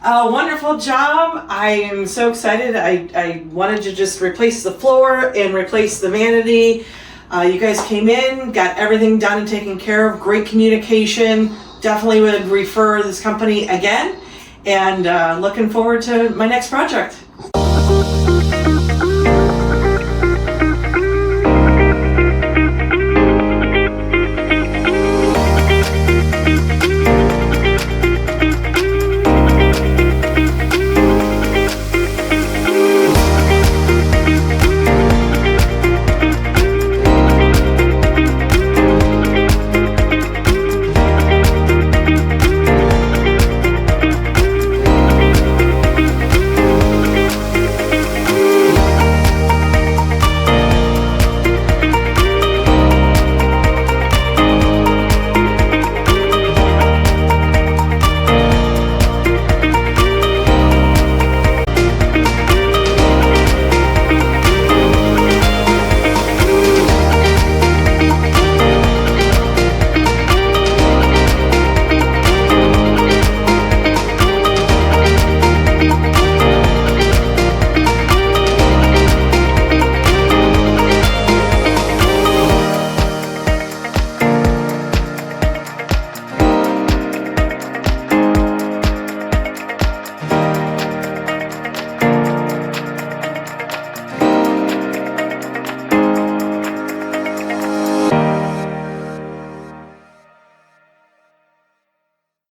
Wonderful job. I am so excited. I wanted to just replace the floor and replace the vanity. You guys came in, got everything done and taken care of. Great communication. Definitely would refer this company again. And looking forward to my next project.